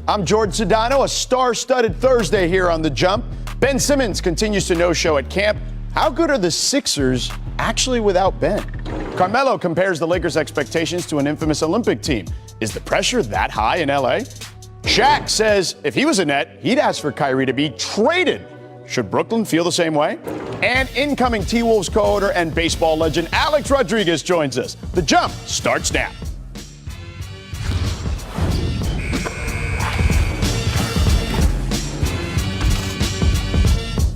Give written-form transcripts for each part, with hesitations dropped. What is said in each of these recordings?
I'm George Sedano. A star-studded Thursday here on The Jump. Ben Simmons continues to no-show at camp. How good are the Sixers actually without Ben? Carmelo compares the Lakers' expectations to an infamous Olympic team. Is the pressure that high in L.A.? Shaq says if he was a Net, he'd ask for Kyrie to be traded. Should Brooklyn feel the same way? And incoming T-Wolves co-owner and baseball legend Alex Rodriguez joins us. The Jump starts now.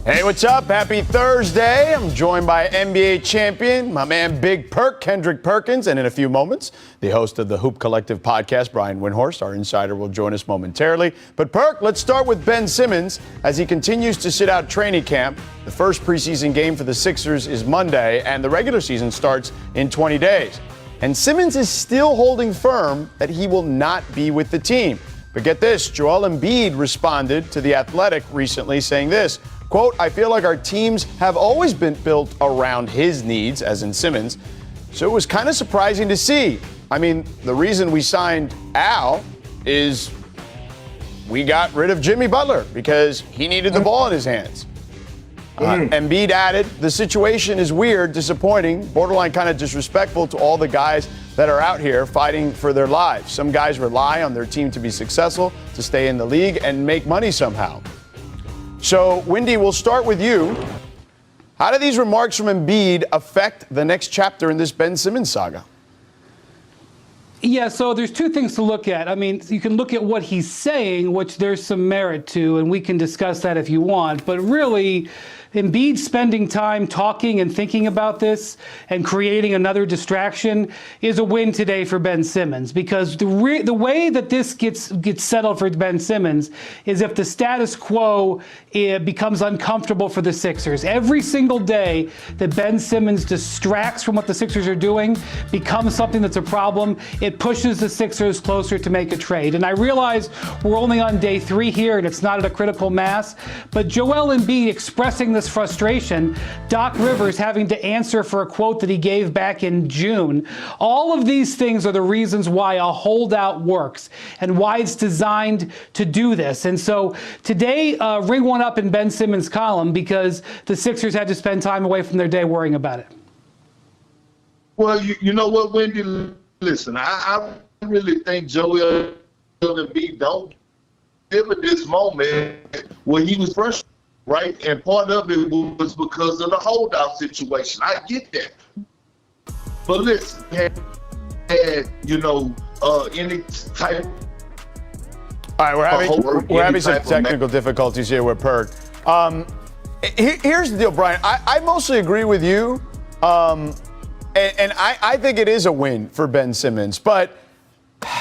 Hey, what's up? Happy Thursday. I'm joined by NBA champion, my man Big Perk, Kendrick Perkins, and in a few moments, the host of the Hoop Collective podcast, Brian Windhorst, our insider, will join us momentarily. But Perk, let's start with Ben Simmons as he continues to sit out training camp. The first preseason game for the Sixers is Monday, and the regular season starts in 20 days. And Simmons is still holding firm that he will not be with the team. But get this, Joel Embiid responded to The Athletic recently saying this, quote, I feel like our teams have always been built around his needs, as in Simmons, so it was kind of surprising to see. I mean, the reason we signed Al is we got rid of Jimmy Butler because he needed the ball in his hands. Embiid added, the situation is weird, disappointing, borderline kind of disrespectful to all the guys that are out here fighting for their lives. Some guys rely on their team to be successful, to stay in the league and make money somehow. So, Wendy, we'll start with you. How do these remarks from Embiid affect the next chapter in this Ben Simmons saga? Yeah, so there's two things to look at. I mean, you can look at what he's saying, which there's some merit to, and we can discuss that if you want. But really, Embiid spending time talking and thinking about this and creating another distraction is a win today for Ben Simmons, because the way that this gets settled for Ben Simmons is if the status quo becomes uncomfortable for the Sixers. Every single day that Ben Simmons distracts from what the Sixers are doing becomes something that's a problem. It pushes the Sixers closer to make a trade. And I realize we're only on day 3 here and it's not at a critical mass, but Joel Embiid expressing this frustration, Doc Rivers having to answer for a quote that he gave back in June. All of these things are the reasons why a holdout works and why it's designed to do this. And so today, ring one up in Ben Simmons' column because the Sixers had to spend time away from their day worrying about it. Well, you know what, Wendy? Listen, I really think Joel Embiid don't live at this moment where he was frustrated. Right, and part of it was because of the holdout situation. I get that, but listen, had any type. All right, we're having some technical difficulties here with Perk. Here's the deal, Brian. I mostly agree with you, and I think it is a win for Ben Simmons. But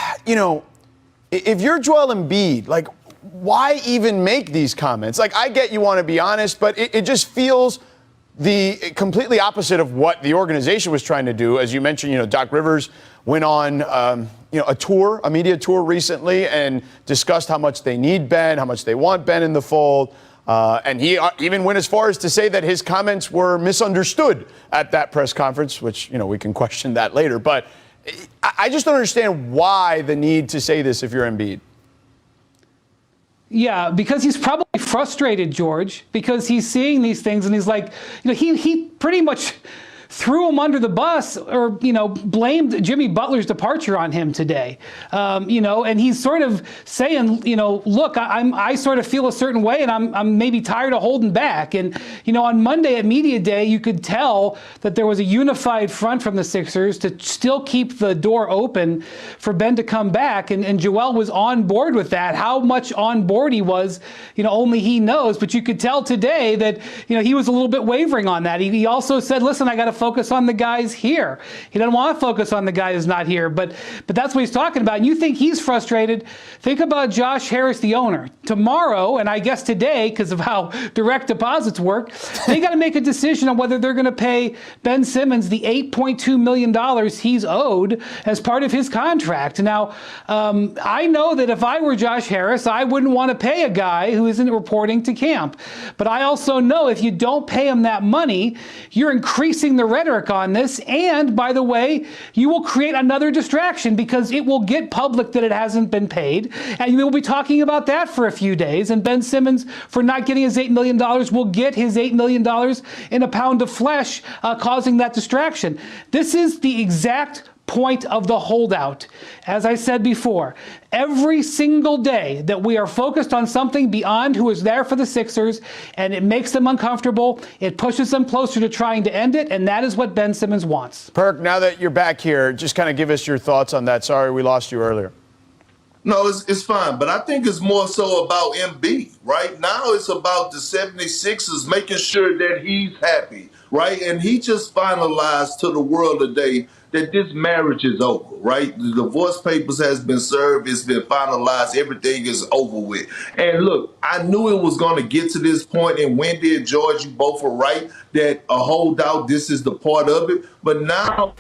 if you're Joel Embiid, like, why even make these comments? Like, I get you want to be honest, but it just feels the completely opposite of what the organization was trying to do. As you mentioned, Doc Rivers went on, a media tour recently and discussed how much they need Ben, how much they want Ben in the fold. And he even went as far as to say that his comments were misunderstood at that press conference, which, we can question that later. But I just don't understand why the need to say this if you're Embiid. Yeah, because he's probably frustrated, George, because he's seeing these things and he's like, he pretty much threw him under the bus or, blamed Jimmy Butler's departure on him today. And he's sort of saying, look, I sort of feel a certain way and I'm maybe tired of holding back. And, on Monday at Media Day, you could tell that there was a unified front from the Sixers to still keep the door open for Ben to come back. And Joel was on board with that. How much on board he was, only he knows. But you could tell today that, he was a little bit wavering on that. He also said, listen, I got to focus on the guys here. He doesn't want to focus on the guy who's not here, but that's what he's talking about. And you think he's frustrated. Think about Josh Harris, the owner. Tomorrow, and I guess today, because of how direct deposits work, they got to make a decision on whether they're going to pay Ben Simmons the $8.2 million he's owed as part of his contract. Now, I know that if I were Josh Harris, I wouldn't want to pay a guy who isn't reporting to camp. But I also know if you don't pay him that money, you're increasing the rhetoric on this. And by the way, you will create another distraction because it will get public that it hasn't been paid. And we will be talking about that for a few days. And Ben Simmons, for not getting his $8 million, will get his $8 million in a pound of flesh, causing that distraction. This is the exact point of the holdout. As I said before, every single day that we are focused on something beyond who is there for the Sixers, and it makes them uncomfortable, it pushes them closer to trying to end it, and that is what Ben Simmons wants. Perk, now that you're back here, just kind of give us your thoughts on that. Sorry we lost you earlier. No, it's fine, but I think it's more so about MB. Right now it's about the 76ers making sure that he's happy, right? And he just finalized to the world today that this marriage is over, right? The divorce papers has been served, it's been finalized, everything is over with. And look, I knew it was going to get to this point, and Wendy and George, you both are right, that a holdout, this is the part of it. But now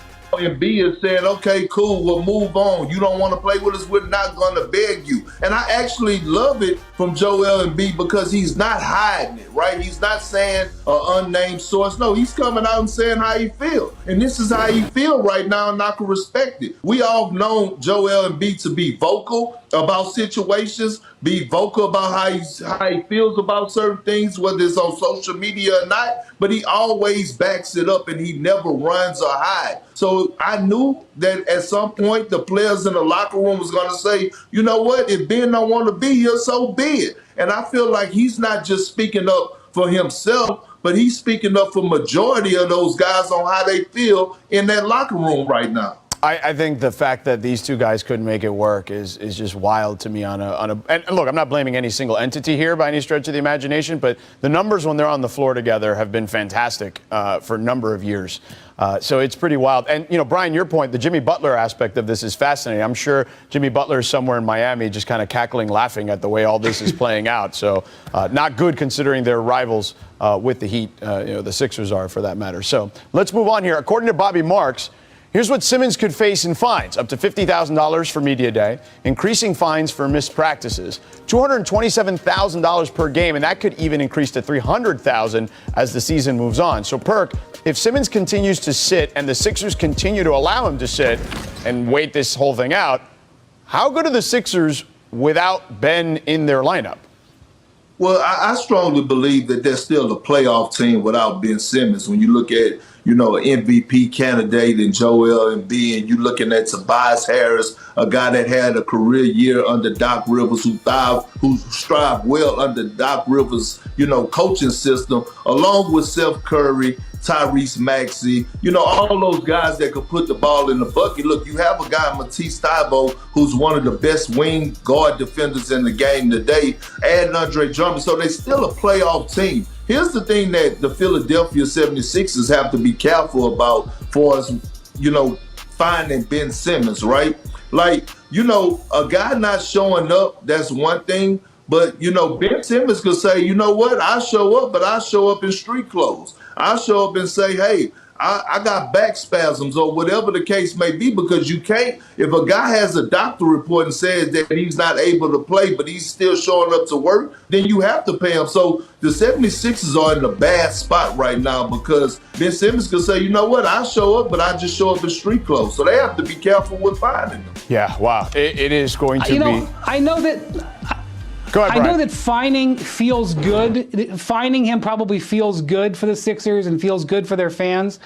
B is saying, okay, cool, we'll move on. You don't want to play with us, we're not going to beg you. And I actually love it from Joel Embiid because he's not hiding it, right? He's not saying an unnamed source. No, he's coming out and saying how he feels. And this is how he feels right now, and I can respect it. We all know Joel Embiid to be vocal about situations, be vocal about how he feels about certain things, whether it's on social media or not, but he always backs it up and he never runs or hides. So I knew that at some point the players in the locker room was going to say, you know what, if Ben don't want to be here, so be it. And I feel like he's not just speaking up for himself, but he's speaking up for majority of those guys on how they feel in that locker room right now. I think the fact that these two guys couldn't make it work is just wild to me and look, I'm not blaming any single entity here by any stretch of the imagination, but the numbers when they're on the floor together have been fantastic for a number of years. So it's pretty wild. And, Brian, your point, the Jimmy Butler aspect of this is fascinating. I'm sure Jimmy Butler is somewhere in Miami just kind of cackling, laughing at the way all this is playing out. So not good considering they're rivals with the Heat, the Sixers are for that matter. So let's move on here. According to Bobby Marks, here's what Simmons could face in fines: up to $50,000 for media day, increasing fines for missed practices, $227,000 per game, and that could even increase to $300,000 as the season moves on. So, Perk, if Simmons continues to sit and the Sixers continue to allow him to sit and wait this whole thing out, how good are the Sixers without Ben in their lineup? Well, I strongly believe that they're still a playoff team without Ben Simmons. When you look at, an MVP candidate in Joel Embiid, and you're looking at Tobias Harris, a guy that had a career year under Doc Rivers, who strived well under Doc Rivers, coaching system, along with Seth Curry, Tyrese Maxey, all those guys that could put the ball in the bucket. Look, you have a guy, Matisse Thybulle, who's one of the best wing guard defenders in the game today, and Andre Drummond. So they're still a playoff team. Here's the thing that the Philadelphia 76ers have to be careful about for us, finding Ben Simmons, right? Like, a guy not showing up, that's one thing. But, Ben Simmons could say, you know what, I show up, but I show up in street clothes. I show up and say, hey, I got back spasms or whatever the case may be, because you can't, if a guy has a doctor report and says that he's not able to play, but he's still showing up to work, then you have to pay him. So the 76ers are in a bad spot right now because Ben Simmons could say, you know what, I show up, but I just show up in street clothes. So they have to be careful with finding them. Yeah, wow. It is going to be. I know that. Go ahead, Brian. I know that fining feels good. Fining him probably feels good for the Sixers and feels good for their fans.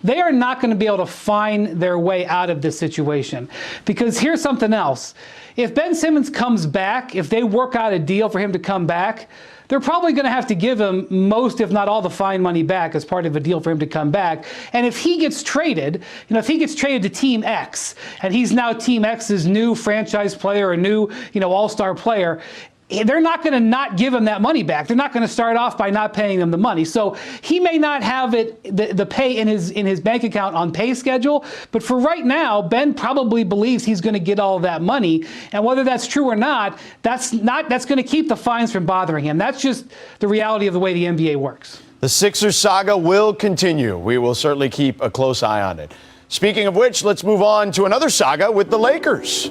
They are not going to be able to find their way out of this situation. Because here's something else. If Ben Simmons comes back, if they work out a deal for him to come back, they're probably going to have to give him most, if not all, the fine money back as part of a deal for him to come back. And if he gets traded, if he gets traded to Team X, and he's now Team X's new franchise player, a new, all-star player, they're not going to not give him that money back. They're not going to start off by not paying him the money. So he may not have the pay in his bank account on pay schedule, but for right now, Ben probably believes he's going to get all of that money. And whether that's true or not, that's going to keep the fines from bothering him. That's just the reality of the way the NBA works. The Sixers saga will continue. We will certainly keep a close eye on it. Speaking of which, let's move on to another saga with the Lakers.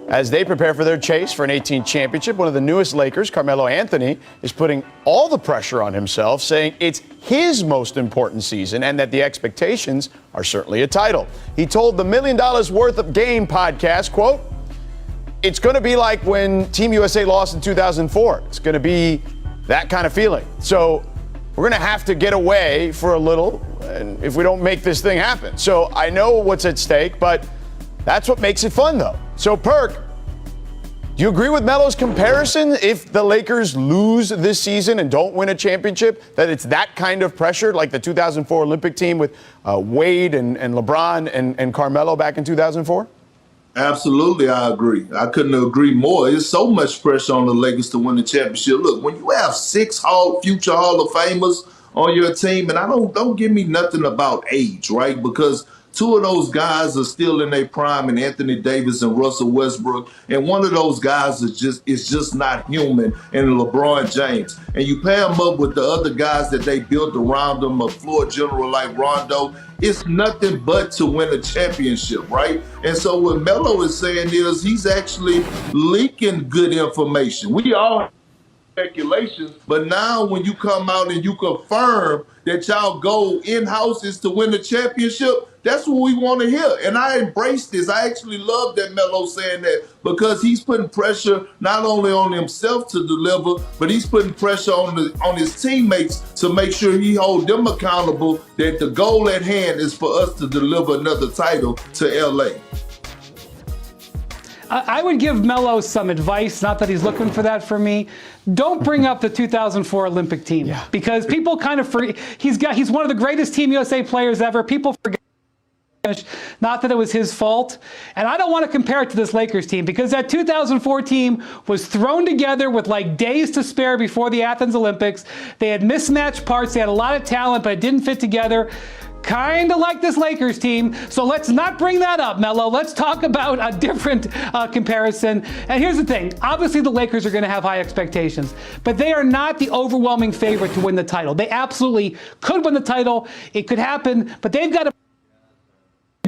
as they prepare for their chase for an 18th championship. One of the newest Lakers, Carmelo Anthony, is putting all the pressure on himself, saying it's his most important season and that the expectations are certainly a title. He told the $1 Million Worth of Game podcast, quote, "It's going to be like when Team USA lost in 2004. It's going to be that kind of feeling. So we're going to have to get away for a little and if we don't make this thing happen. So I know what's at stake, but that's what makes it fun, though." So, Perk, do you agree with Melo's comparison? If the Lakers lose this season and don't win a championship, that it's that kind of pressure, like the 2004 Olympic team with Wade and LeBron and Carmelo back in 2004? Absolutely, I agree. I couldn't agree more. There's so much pressure on the Lakers to win the championship. Look, when you have six future Hall of Famers on your team, and I don't give me nothing about age, right? Because two of those guys are still in their prime, and Anthony Davis and Russell Westbrook, and one of those guys is just not human, and LeBron James. And you pair them up with the other guys that they built around them, a floor general like Rondo. It's nothing but to win a championship, right? And so what Melo is saying is he's actually leaking good information. We all speculations, but now when you come out and you confirm that y'all goal in-house is to win the championship, that's what we want to hear. And I embrace this. I actually love that Melo saying that because he's putting pressure not only on himself to deliver, but he's putting pressure on his teammates to make sure he hold them accountable that the goal at hand is for us to deliver another title to LA. I would give Melo some advice, not that he's looking for that from me. Don't bring up the 2004 Olympic team because people kind of forget. He's one of the greatest Team USA players ever. People forget. Not that it was his fault. And I don't want to compare it to this Lakers team because that 2004 team was thrown together with like days to spare before the Athens Olympics. They had mismatched parts. They had a lot of talent, but it didn't fit together. Kind of like this Lakers team. So let's not bring that up, Melo. Let's talk about a different comparison. And here's the thing. Obviously, the Lakers are going to have high expectations, but they are not the overwhelming favorite to win the title. They absolutely could win the title. It could happen, but they've got to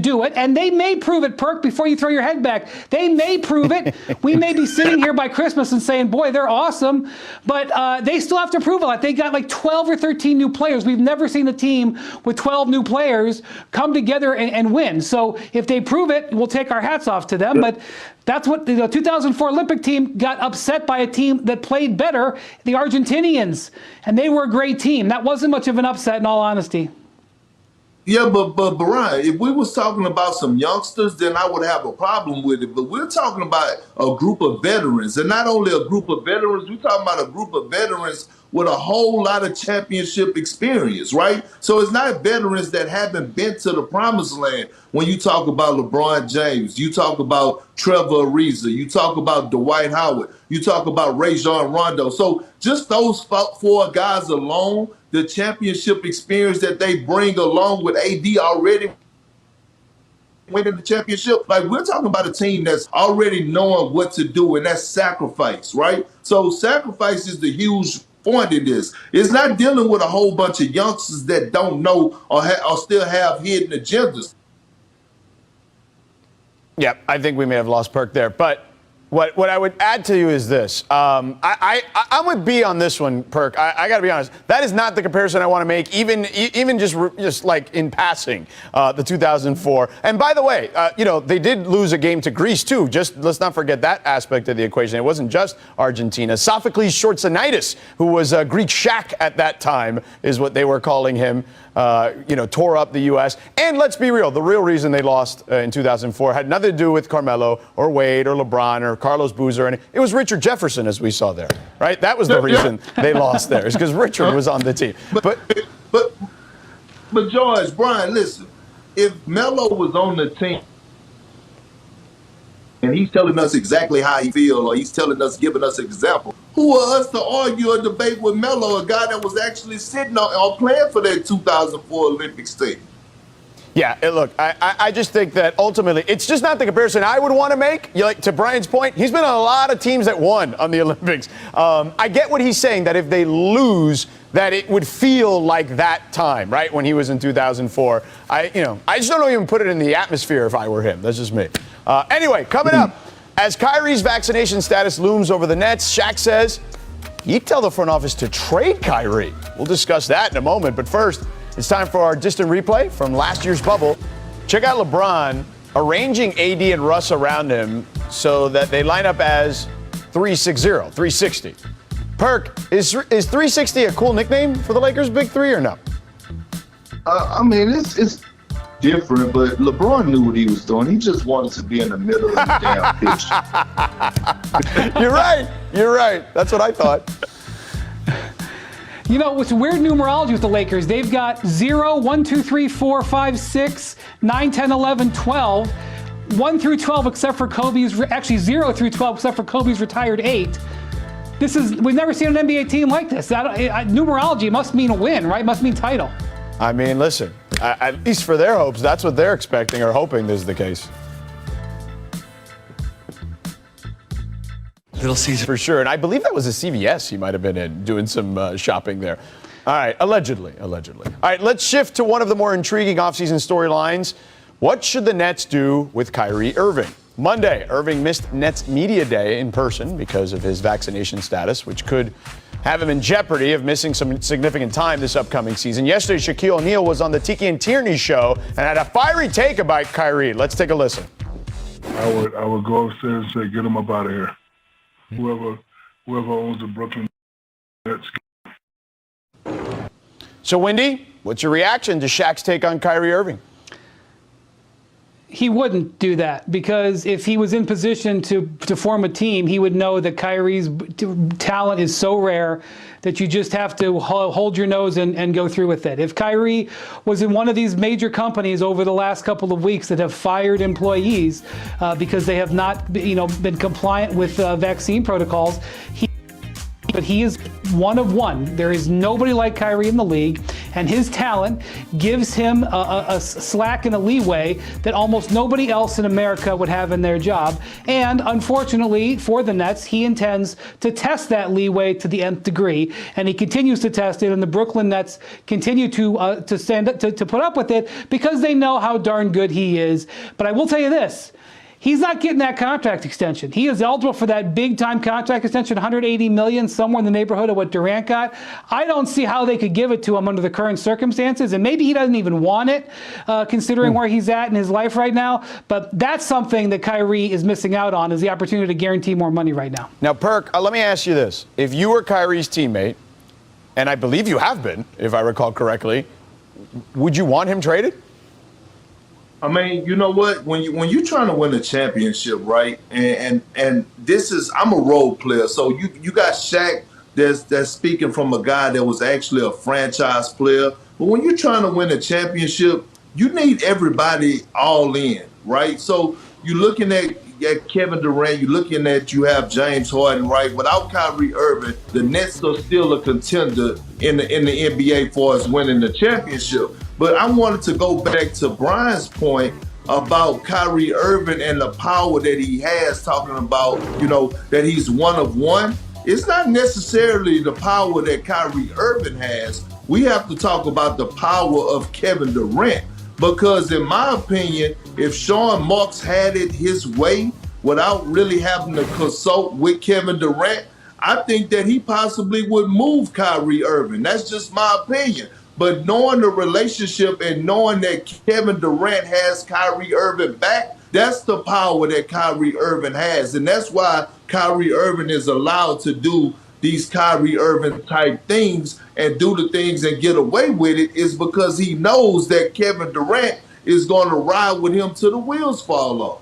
do it, and they may prove it, Perk, before you throw your head back. They may prove it. We may be sitting here by Christmas and saying, boy, they're awesome, but they still have to prove it. They got like 12 or 13 new players. We've never seen a team with 12 new players come together and win. So if they prove it, we'll take our hats off to them, but that's what the 2004 Olympic team got upset by a team that played better, the Argentinians, and they were a great team. That wasn't much of an upset, in all honesty. Yeah, but Brian, if we was talking about some youngsters, then I would have a problem with it. But we're talking about a group of veterans, and not only a group of veterans, we're talking about a group of veterans with a whole lot of championship experience, right? So it's not veterans that haven't been to the promised land. When you talk about LeBron James, you talk about Trevor Ariza, you talk about Dwight Howard, you talk about Rajon Rondo. So just those four guys alone, the championship experience that they bring along with AD already winning the championship, like we're talking about a team that's already knowing what to do, and that's sacrifice, right? So sacrifice is the huge point in this. It's not dealing with a whole bunch of youngsters that don't know or still have hidden agendas. Yeah, I think we may have lost Perk there, but what I would add to you is this. I'm with B on this one, Perk. I got to be honest. That is not the comparison I want to make, even just like in passing, the 2004. And by the way, they did lose a game to Greece, too. Just let's not forget that aspect of the equation. It wasn't just Argentina. Sophocles Schwarzenaitis, who was Greek Shaq at that time, is what they were calling him, tore up the U.S. And let's be real. The real reason they lost in 2004 had nothing to do with Carmelo or Wade or LeBron or Carlos Boozer, and it was Richard Jefferson, as we saw there, right? That was the reason they lost there, is because Richard was on the team. But George, Brian, listen, if Melo was on the team and he's telling us exactly how he feels, or he's telling us, giving us an example, who are us to argue or debate with Melo, a guy that was actually sitting on or playing for that 2004 Olympics team? Yeah, look, I just think that ultimately it's just not the comparison I would want to make. To Brian's point, he's been on a lot of teams that won on the Olympics. I get what he's saying, that if they lose, that it would feel like that time, right, when he was in 2004. I just don't even put it in the atmosphere if I were him. That's just me. Anyway, coming up, As Kyrie's vaccination status looms over the Nets, Shaq says he'd tell the front office to trade Kyrie. We'll discuss that in a moment, but first, it's time for our distant replay from last year's bubble. Check out LeBron arranging AD and Russ around him so that they line up as 360. Perk, is 360 a cool nickname for the Lakers' big three or no? I mean, it's different, but LeBron knew what he was doing. He just wanted to be in the middle of the damn pitch. You're right. That's what I thought. You know, it's weird numerology with the Lakers. They've got 0, 1, 2, 3, 4, 5, 6, 9, 10, 11, 12. 1 through 12 except for Kobe's, actually 0 through 12 except for Kobe's retired 8. We've never seen an NBA team like this. Numerology must mean a win, right? Must mean title. I mean, listen, at least for their hopes, that's what they're expecting or hoping this is the case. Little Caesar. For sure. And I believe that was a CVS he might have been in doing some shopping there. All right, allegedly. All right, let's shift to one of the more intriguing offseason storylines. What should the Nets do with Kyrie Irving? Monday, Irving missed Nets Media Day in person because of his vaccination status, which could have him in jeopardy of missing some significant time this upcoming season. Yesterday, Shaquille O'Neal was on the Tiki and Tierney show and had a fiery take about Kyrie. Let's take a listen. I would go upstairs and say, get him up out of here. Whoever owns the Brooklyn Nets. So, Wendy, what's your reaction to Shaq's take on Kyrie Irving? He wouldn't do that because if he was in position to form a team, he would know that Kyrie's talent is so rare that you just have to hold your nose and go through with it. If Kyrie was in one of these major companies over the last couple of weeks that have fired employees because they have not, been compliant with vaccine protocols, but he is one of one. There is nobody like Kyrie in the league, and his talent gives him a slack and a leeway that almost nobody else in America would have in their job. And unfortunately for the Nets, he intends to test that leeway to the nth degree, and he continues to test it, and the Brooklyn Nets continue to put up with it because they know how darn good he is. But I will tell you this. He's not getting that contract extension. He is eligible for that big-time contract extension, $180 million, somewhere in the neighborhood of what Durant got. I don't see how they could give it to him under the current circumstances, and maybe he doesn't even want it, considering where he's at in his life right now. But that's something that Kyrie is missing out on, is the opportunity to guarantee more money right now. Now, Perk, let me ask you this. If you were Kyrie's teammate, and I believe you have been, if I recall correctly, would you want him traded? I mean, you know what? When you're trying to win a championship, right? And this is, I'm a role player, so you got Shaq that's speaking from a guy that was actually a franchise player. But when you're trying to win a championship, you need everybody all in, right? So you're looking at Kevin Durant, you have James Harden, right? Without Kyrie Irving, the Nets are still a contender in the NBA for us winning the championship. But I wanted to go back to Brian's point about Kyrie Irving and the power that he has, talking about, that he's one of one. It's not necessarily the power that Kyrie Irving has. We have to talk about the power of Kevin Durant. Because in my opinion, if Sean Marks had it his way without really having to consult with Kevin Durant, I think that he possibly would move Kyrie Irving. That's just my opinion. But knowing the relationship and knowing that Kevin Durant has Kyrie Irving back, that's the power that Kyrie Irving has. And that's why Kyrie Irving is allowed to do these Kyrie Irving type things and do the things and get away with it, is because he knows that Kevin Durant is going to ride with him till the wheels fall off.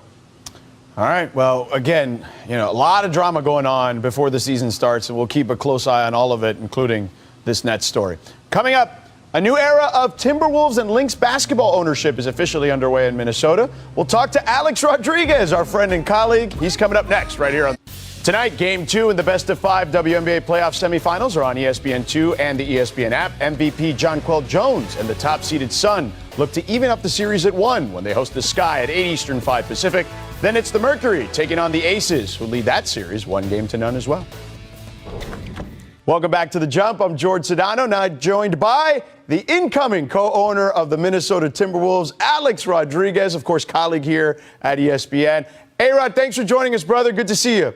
All right. Well, again, a lot of drama going on before the season starts, and we'll keep a close eye on all of it, including this Nets story. Coming up, a new era of Timberwolves and Lynx basketball ownership is officially underway in Minnesota. We'll talk to Alex Rodriguez, our friend and colleague. He's coming up next right here on tonight. Game 2 in the best-of-5 WNBA playoff semifinals are on ESPN2 and the ESPN app. MVP Jonquel Jones and the top-seeded Sun look to even up the series at 1 when they host the Sky at 8 Eastern, 5 Pacific. Then it's the Mercury taking on the Aces, who lead that series 1-0 as well. Welcome back to The Jump. I'm George Sedano, now joined by the incoming co-owner of the Minnesota Timberwolves, Alex Rodriguez, of course, colleague here at ESPN. A-Rod, thanks for joining us, brother. Good to see you.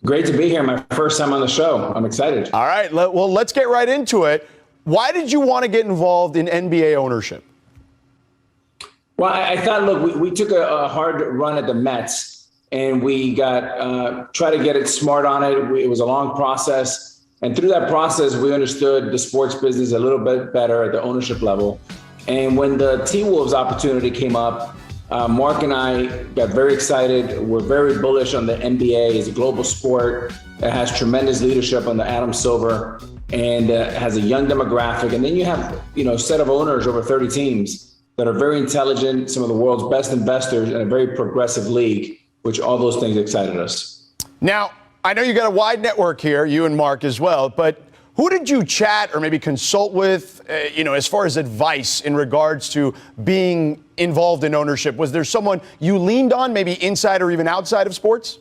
Great to be here. My first time on the show. I'm excited. All right. Well, let's get right into it. Why did you want to get involved in NBA ownership? Well, I thought, look, we took a hard run at the Mets, and we got try to get it smart on it. It was a long process. And through that process, we understood the sports business a little bit better at the ownership level. And when the T-Wolves opportunity came up, Mark and I got very excited. We're very bullish on the NBA. It's a global sport that has tremendous leadership under Adam Silver and has a young demographic. And then you have, a set of owners, over 30 teams, that are very intelligent, some of the world's best investors, and a very progressive league, which all those things excited us. Now, I know you got a wide network here, you and Mark as well, but who did you chat or maybe consult with, as far as advice in regards to being involved in ownership? Was there someone you leaned on, maybe inside or even outside of sports?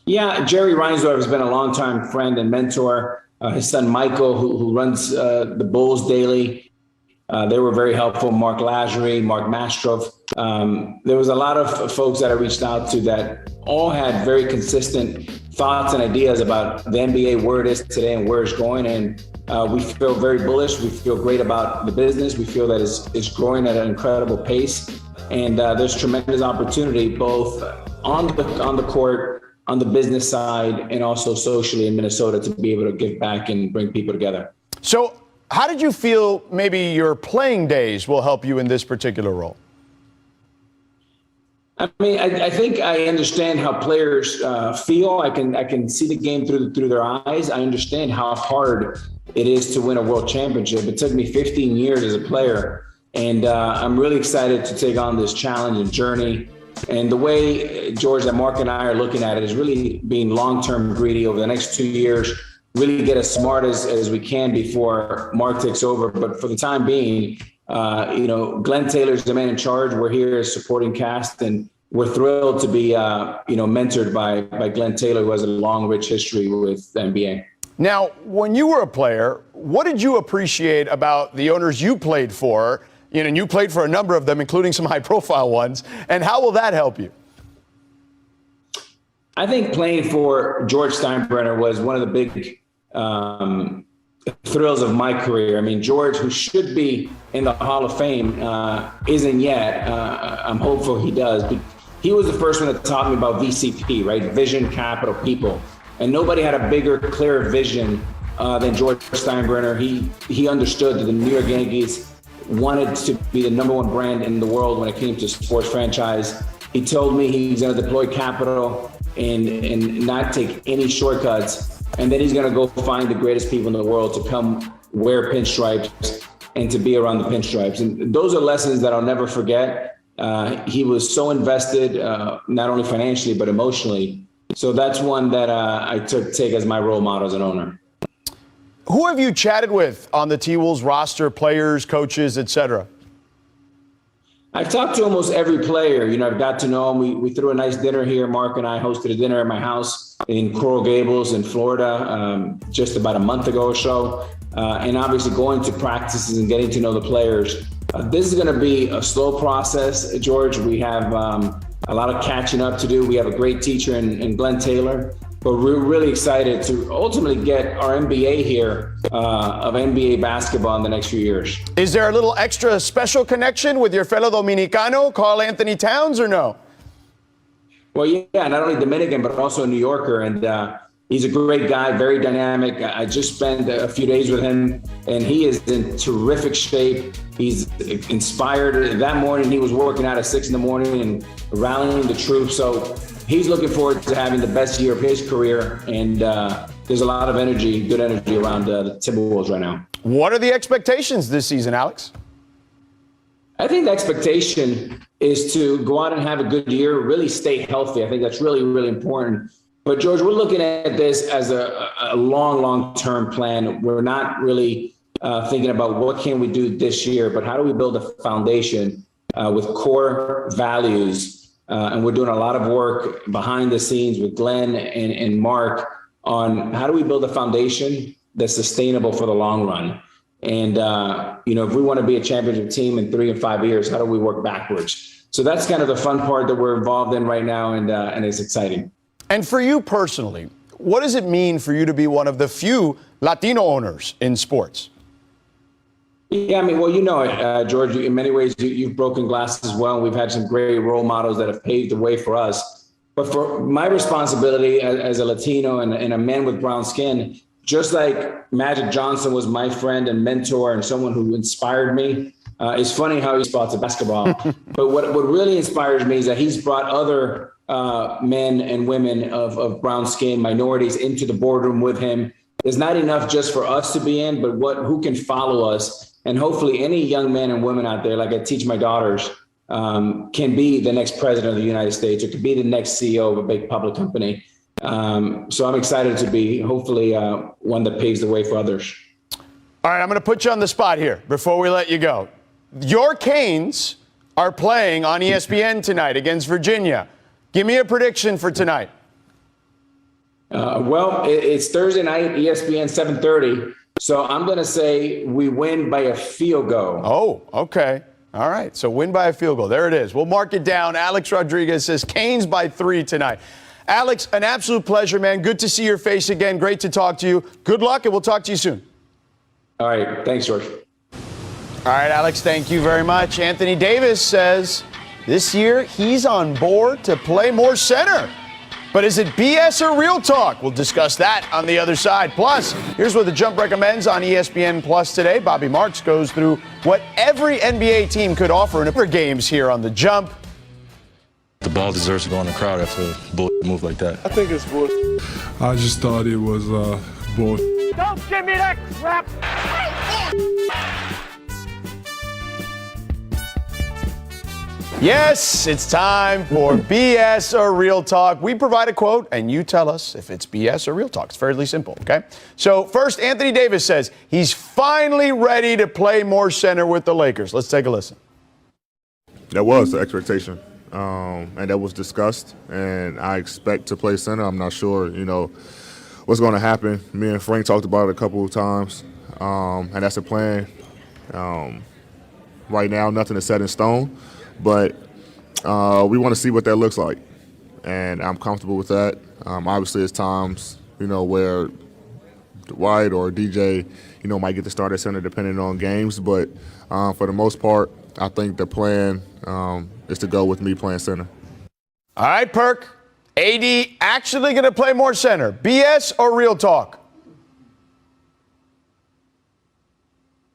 Yeah, Jerry Reinsdorf has been a longtime friend and mentor. His son, Michael, who runs the Bulls daily, they were very helpful. Mark Lazary, Mark Mastroff. There was a lot of folks that I reached out to that all had very consistent thoughts and ideas about the NBA, where it is today and where it's going. And we feel very bullish. We feel great about the business. We feel that it's growing at an incredible pace. And there's tremendous opportunity both on the court, on the business side, and also socially in Minnesota to be able to give back and bring people together. So how did you feel maybe your playing days will help you in this particular role? I mean, I think I understand how players feel. I can see the game through their eyes. I understand how hard it is to win a world championship. It took me 15 years as a player, and I'm really excited to take on this challenge and journey. And the way, George, that Mark and I are looking at it is really being long-term greedy over the next 2 years, really get as smart as we can before Mark takes over. But for the time being, Glenn Taylor's the man in charge. We're here as supporting cast, and we're thrilled to be, mentored by Glenn Taylor, who has a long, rich history with the NBA. Now, when you were a player, what did you appreciate about the owners you played for? And you played for a number of them, including some high-profile ones. And how will that help you? I think playing for George Steinbrenner was one of the big thrills of my career. I mean, George, who should be in the Hall of Fame, isn't yet. I'm hopeful he does. But he was the first one that taught me about VCP, right? Vision, capital, people. And nobody had a bigger, clearer vision than George Steinbrenner. He understood that the New York Yankees wanted to be the number one brand in the world when it came to sports franchise. He told me he's going to deploy capital and not take any shortcuts. And then he's going to go find the greatest people in the world to come wear pinstripes and to be around the pinstripes. And those are lessons that I'll never forget. He was so invested, not only financially, but emotionally. So that's one that I take as my role model as an owner. Who have you chatted with on the T-Wolves roster, players, coaches, et cetera? I've talked to almost every player. I've got to know them. We threw a nice dinner here. Mark and I hosted a dinner at my house in Coral Gables in Florida just about a month ago or so. And obviously going to practices and getting to know the players. This is going to be a slow process, George. We have a lot of catching up to do. We have a great teacher in Glenn Taylor. But we're really excited to ultimately get our MBA here of NBA basketball in the next few years. Is there a little extra special connection with your fellow Dominicano, Karl Anthony Towns, or no? Well, yeah, not only Dominican, but also a New Yorker. And he's a great guy, very dynamic. I just spent a few days with him, and he is in terrific shape. He's inspired. That morning, he was working out at 6 a.m. and rallying the troops. So he's looking forward to having the best year of his career, and there's a lot of energy, good energy around the Timberwolves right now. What are the expectations this season, Alex? I think the expectation is to go out and have a good year, really stay healthy. I think that's really, really important. But George, we're looking at this as a long-term plan. We're not really thinking about what can we do this year, but how do we build a foundation with core values. And we're doing a lot of work behind the scenes with Glenn and Mark on how do we build a foundation that's sustainable for the long run. And, if we want to be a championship team in 3 and 5 years, how do we work backwards? So that's kind of the fun part that we're involved in right now, and it's exciting. And for you personally, what does it mean for you to be one of the few Latino owners in sports? Yeah, I mean, well, you know it, George. In many ways, you've broken glass as well. We've had some great role models that have paved the way for us. But for my responsibility as a Latino and a man with brown skin, just like Magic Johnson was my friend and mentor and someone who inspired me, it's funny how he spots basketball. But what really inspires me is that he's brought other men and women of brown skin, minorities, into the boardroom with him. It's not enough just for us to be in, but who can follow us. And hopefully any young men and women out there, like I teach my daughters, can be the next president of the United States or could be the next CEO of a big public company. So I'm excited to be hopefully one that paves the way for others. All right, I'm going to put you on the spot here before we let you go. Your Canes are playing on ESPN tonight against Virginia. Give me a prediction for tonight. Well, it's Thursday night, ESPN 7:30. So I'm going to say we win by a field goal. Oh, okay. All right. So win by a field goal. There it is. We'll mark it down. Alex Rodriguez says Canes by 3 tonight. Alex, an absolute pleasure, man. Good to see your face again. Great to talk to you. Good luck, and we'll talk to you soon. All right. Thanks, George. All right, Alex, thank you very much. Anthony Davis says this year he's on board to play more center. But is it BS or real talk? We'll discuss that on the other side. Plus, here's what The Jump recommends on ESPN Plus today. Bobby Marks goes through what every NBA team could offer in other games here on The Jump. The ball deserves to go in the crowd after a bull move like that. I think it's bull. I just thought it was bull. Don't give me that crap! Yes, it's time for BS or real talk. We provide a quote, and you tell us if it's BS or real talk. It's fairly simple, okay? So first, Anthony Davis says he's finally ready to play more center with the Lakers. Let's take a listen. That was the expectation, and that was discussed, and I expect to play center. I'm not sure, what's going to happen. Me and Frank talked about it a couple of times, and that's the plan. Right now, nothing is set in stone. But we want to see what that looks like, and I'm comfortable with that. Obviously, there's times, where Dwight or DJ, might get to start at center depending on games. But for the most part, I think the plan is to go with me playing center. All right, Perk. AD actually going to play more center. BS or real talk?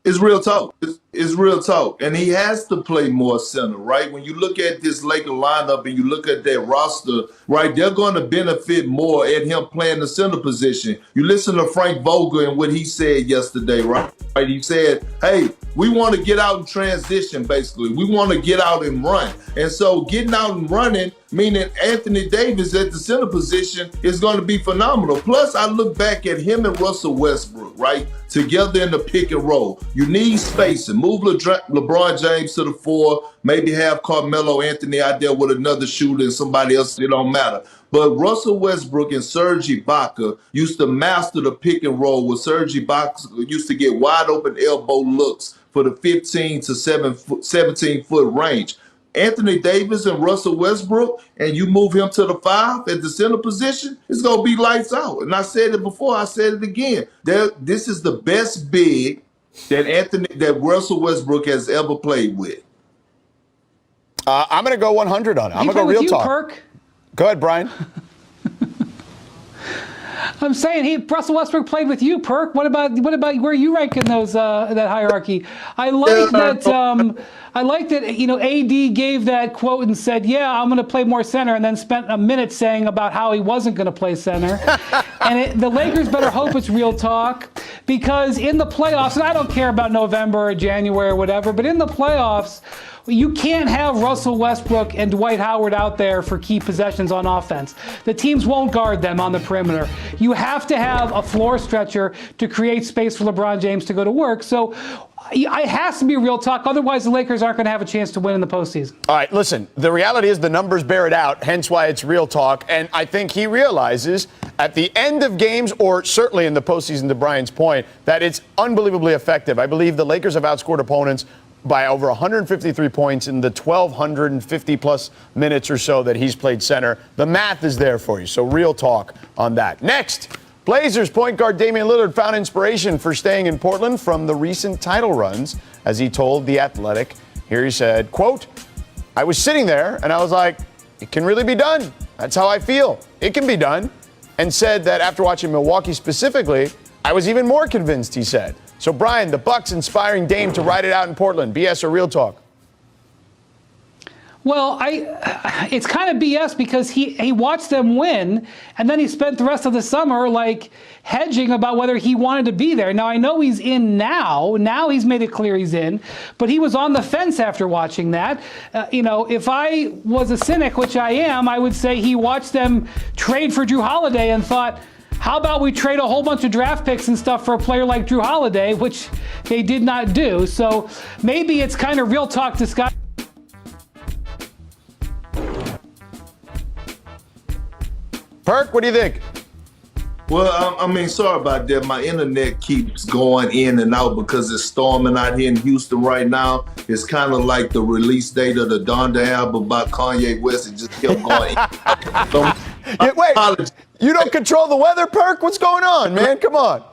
It's real talk. It's real talk. And he has to play more center, right? When you look at this Laker lineup and you look at their roster, right, they're going to benefit more at him playing the center position. You listen to Frank Vogel and what he said yesterday, right? He said, hey, we want to get out and transition, basically. We want to get out and run. And so getting out and running, meaning Anthony Davis at the center position, is going to be phenomenal. Plus, I look back at him and Russell Westbrook, right, together in the pick and roll. You need spacing. Move LeBron James to the 4, maybe have Carmelo Anthony out there with another shooter and somebody else, it don't matter. But Russell Westbrook and Serge Ibaka used to master the pick and roll, where Serge Ibaka used to get wide open elbow looks for the 15 to 17-foot range. Anthony Davis and Russell Westbrook, and you move him to the 5 at the center position, it's going to be lights out. And I said it before, I said it again. This is the best big that Russell Westbrook has ever played with. I'm going to go 100 on it. I'm going to go real talk. Perk? Go ahead, Brian. I'm saying Russell Westbrook played with you, Perk. What about where you rank in those that hierarchy? I like that. I like that. AD gave that quote and said, "Yeah, I'm going to play more center," and then spent a minute saying about how he wasn't going to play center. And the Lakers better hope it's real talk, because in the playoffs, and I don't care about November or January or whatever, but in the playoffs, you can't have Russell Westbrook and Dwight Howard out there for key possessions on offense. The teams won't guard them on the perimeter. You have to have a floor stretcher to create space for LeBron James to go to work. So it has to be real talk. Otherwise, the Lakers aren't going to have a chance to win in the postseason. All right, listen, the reality is the numbers bear it out, hence why it's real talk. And I think he realizes at the end of games, or certainly in the postseason, to Brian's point, that it's unbelievably effective. I believe the Lakers have outscored opponents by over 153 points in the 1,250 plus minutes or so that he's played center. The math is there for you. So real talk on that. Next, Blazers point guard Damian Lillard found inspiration for staying in Portland from the recent title runs, as he told The Athletic. Here he said, quote, "I was sitting there and I was like, it can really be done. That's how I feel. It can be done." And said that after watching Milwaukee specifically, I was even more convinced, he said. So, Brian, the Bucks inspiring Dame to ride it out in Portland. BS or real talk? Well, it's kind of BS because he watched them win, and then he spent the rest of the summer like hedging about whether he wanted to be there. Now, I know he's in now. Now he's made it clear he's in, but he was on the fence after watching that. If I was a cynic, which I am, I would say he watched them trade for Drew Holiday and thought, how about we trade a whole bunch of draft picks and stuff for a player like Drew Holiday, which they did not do. So maybe it's kind of real talk disguised. Perk, what do you think? Well, sorry about that. My internet keeps going in and out because it's storming out here in Houston right now. It's kind of like the release date of the Donda album by Kanye West. It just kept going. Wait, you don't control the weather, Perk? What's going on, man? Come on.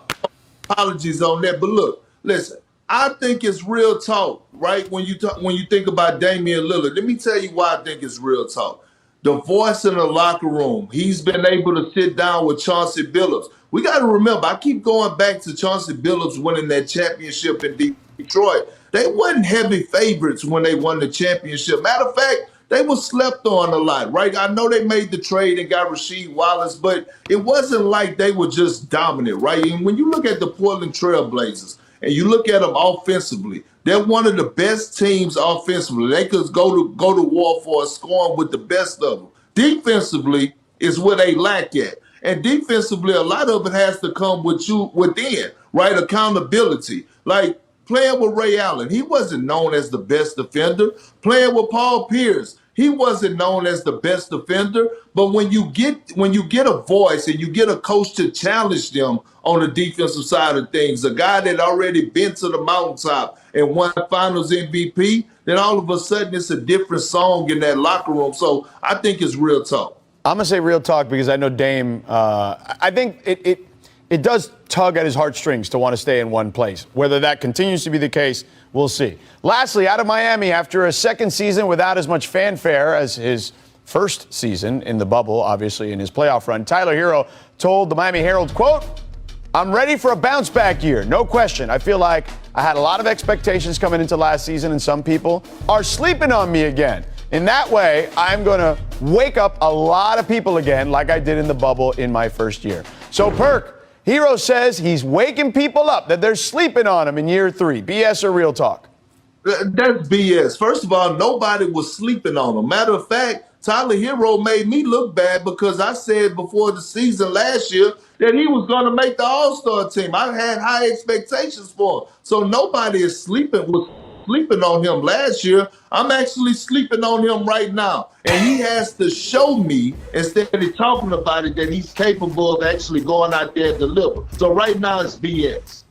Apologies on that. But look, listen, I think it's real talk, right? When you think about Damian Lillard, let me tell you why I think it's real talk. The voice in the locker room. He's been able to sit down with Chauncey Billups. We got to remember, I keep going back to Chauncey Billups winning that championship in Detroit. They wasn't heavy favorites when they won the championship. Matter of fact, they were slept on a lot, right? I know they made the trade and got Rasheed Wallace, but it wasn't like they were just dominant, right? And when you look at the Portland Trail Blazers and you look at them offensively, they're one of the best teams offensively. They could go to war for a scoring with the best of them. Defensively is where they lack at. And defensively, a lot of it has to come within, right? Accountability. Like playing with Ray Allen, he wasn't known as the best defender. Playing with Paul Pierce, he wasn't known as the best defender. But when you get a voice and you get a coach to challenge them on the defensive side of things, a guy that already been to the mountaintop and won Finals MVP, then all of a sudden it's a different song in that locker room. So I think it's real talk. I'm going to say real talk because I know Dame, I think it does tug at his heartstrings to want to stay in one place. Whether that continues to be the case, we'll see. Lastly, out of Miami, after a second season without as much fanfare as his first season in the bubble, obviously in his playoff run, Tyler Hero told the Miami Herald, quote, "I'm ready for a bounce back year. No question. I feel like I had a lot of expectations coming into last season and some people are sleeping on me again. In that way, I'm going to wake up a lot of people again like I did in the bubble in my first year." So, Perk, Hero says he's waking people up, that they're sleeping on him in year 3. BS or real talk? That's BS. First of all, nobody was sleeping on him. Matter of fact, Tyler Hero made me look bad because I said before the season last year that he was going to make the All-Star team. I had high expectations for him. So nobody was sleeping on him last year. I'm actually sleeping on him right now. And he has to show me, instead of talking about it, that he's capable of actually going out there and deliver. So right now it's BS.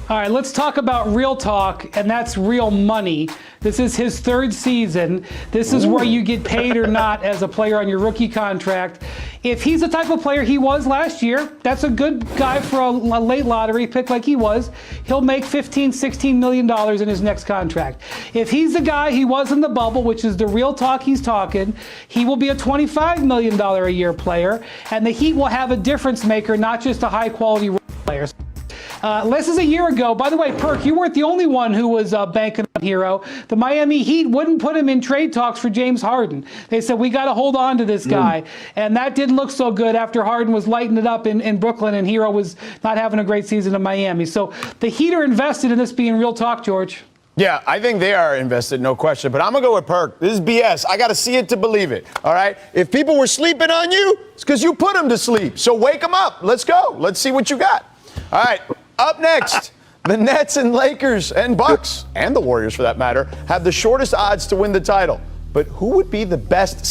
All right, let's talk about real talk, and that's real money. This is his 3rd season. This is where you get paid or not as a player on your rookie contract. If he's the type of player he was last year, that's a good guy for a late lottery pick like he was. He'll make $15, $16 million in his next contract. If he's the guy he was in the bubble, which is the real talk he's talking, he will be a $25 million a year player, and the Heat will have a difference maker, not just a high-quality role player. Less than a year ago, by the way, Perk, you weren't the only one who was banking on Hero. The Miami Heat wouldn't put him in trade talks for James Harden. They said, we got to hold on to this guy. And that didn't look so good after Harden was lighting it up in Brooklyn and Hero was not having a great season in Miami. So the Heat are invested in this being real talk, George. Yeah, I think they are invested, no question. But I'm going to go with Perk. This is BS. I got to see it to believe it, all right? If people were sleeping on you, it's because you put them to sleep. So wake them up. Let's go. Let's see what you got. All right. Up next, the Nets and Lakers and Bucks, and the Warriors for that matter, have the shortest odds to win the title. But who would be the best